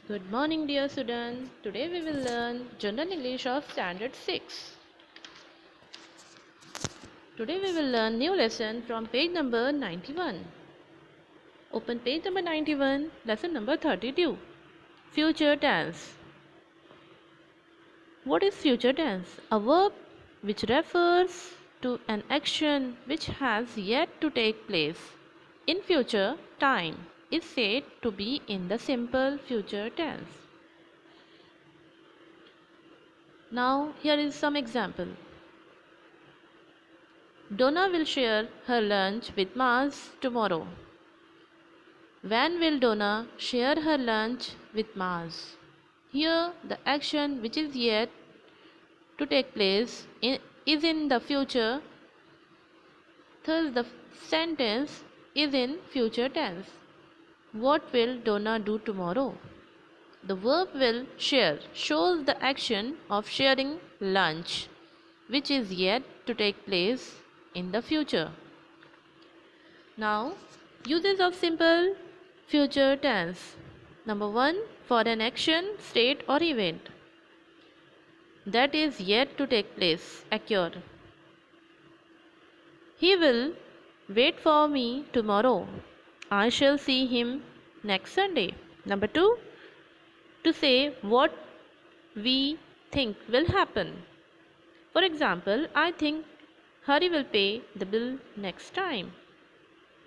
Good morning, dear students. Today we will learn General English of Standard 6. Today we will learn new lesson from page number 91. Open page number 91, lesson number 32. Future tense. What is future tense? A verb which refers to an action which has yet to take place. In future, time is said to be in the simple future tense. Now, here is some example. Donna will share her lunch with Mars tomorrow. When will Donna share her lunch with Mars? Here, the action which is yet to take place is in the future. Thus, the sentence is in future tense. What will Donna do tomorrow? The verb will share shows the action of sharing lunch, which is yet to take place in the future. Now, uses of simple future tense. Number 1, for an action, state or event that is yet to take place, occur. He will wait for me tomorrow. I shall see him next Sunday. Number 2, to say what we think will happen. For example, I think Hari will pay the bill next time.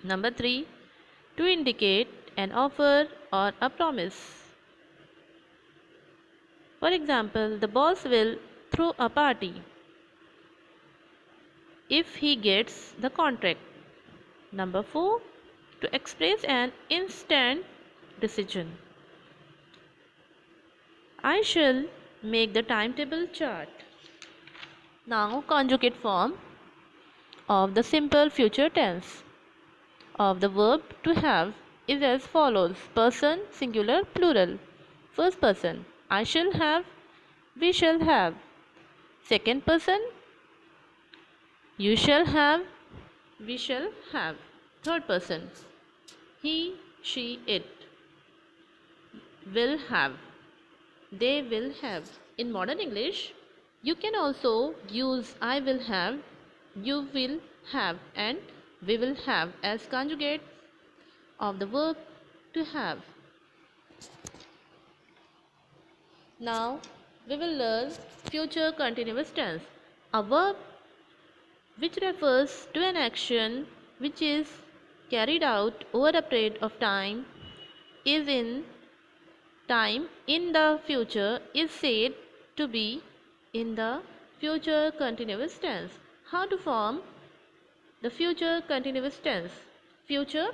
Number 3, to indicate an offer or a promise. For example, the boss will throw a party if he gets the contract. Number 4, to express an instant decision. I shall make the timetable chart. Now, conjugate form of the simple future tense of the verb to have is as follows: person, singular, plural. First person, I shall have, we shall have. Second person, you shall have, we shall have. Third person, he, she, it will have, they will have. In modern English, you can also use I will have, you will have, and we will have as conjugate of the verb to have. Now we will learn future continuous tense, a verb which refers to an action which is carried out over a period of time, is in time in the future, is said to be in the future continuous tense. How to form the future continuous tense? Future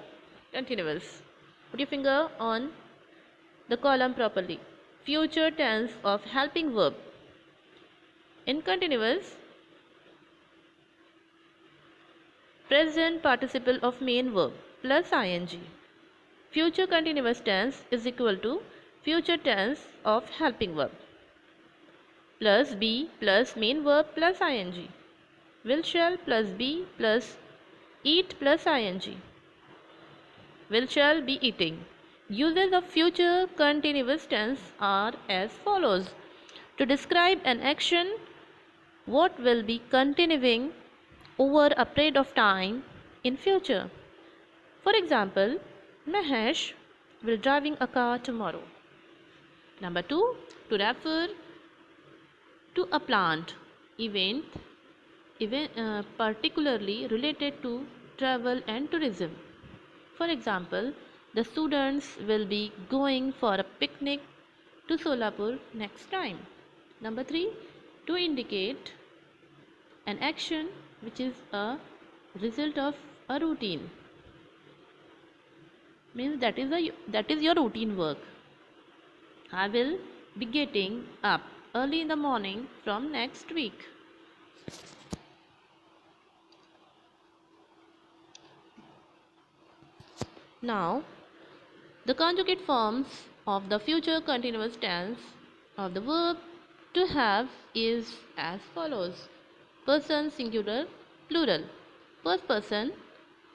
continuous. Put your finger on the column properly. Future tense of helping verb. In continuous, present participle of main verb plus ing. Future continuous tense is equal to future tense of helping verb plus be plus main verb plus ing. Will shall plus be plus eat plus ing. Will shall be eating. Uses of future continuous tense are as follows: to describe an action what will be continuing over a period of time in future. For example, Mahesh will driving a car tomorrow. Number 2, to refer to a plant event particularly related to travel and tourism. For example, the students will be going for a picnic to Solapur next time. Number 3, to indicate an action which is a result of a routine. Means that is your routine work. I will be getting up early in the morning from next week. Now, the conjugate forms of the future continuous tense of the verb to have is as follows: person, singular, plural. First person,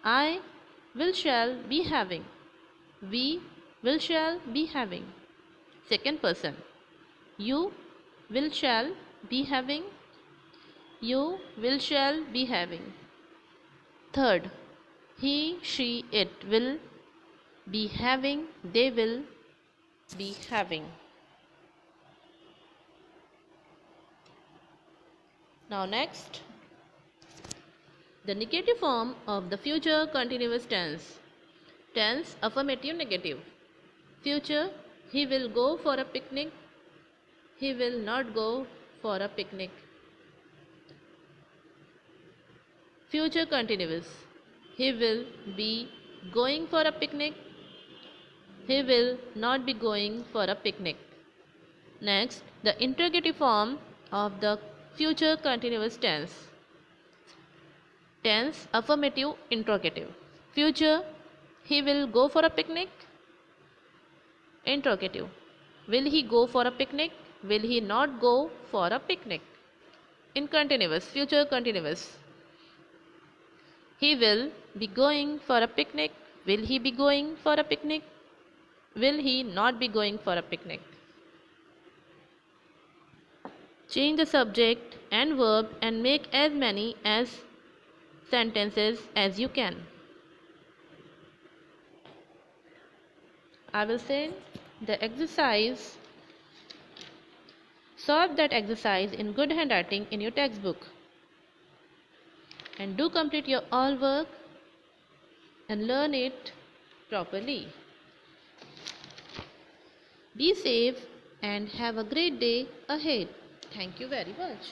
I will shall be having, we will shall be having. second person. You will shall be having. You will shall be having. Third, he, she, it will be having. They will be having. Now next, the negative form of the future continuous tense. Tense affirmative negative. Future, he will go for a picnic. He will not go for a picnic. Future continuous. He will be going for a picnic. He will not be going for a picnic. Next, the interrogative form of the future continuous tense. Tense affirmative interrogative. Future, he will go for a picnic. Interrogative. Will he go for a picnic? Will he not go for a picnic? In continuous, future continuous. He will be going for a picnic. Will he be going for a picnic? Will he not be going for a picnic? Change the subject and verb and make as many as sentences as you can. I will send the exercise. Solve that exercise in good handwriting in your textbook. And do complete your all work and learn it properly. Be safe and have a great day ahead. Thank you very much.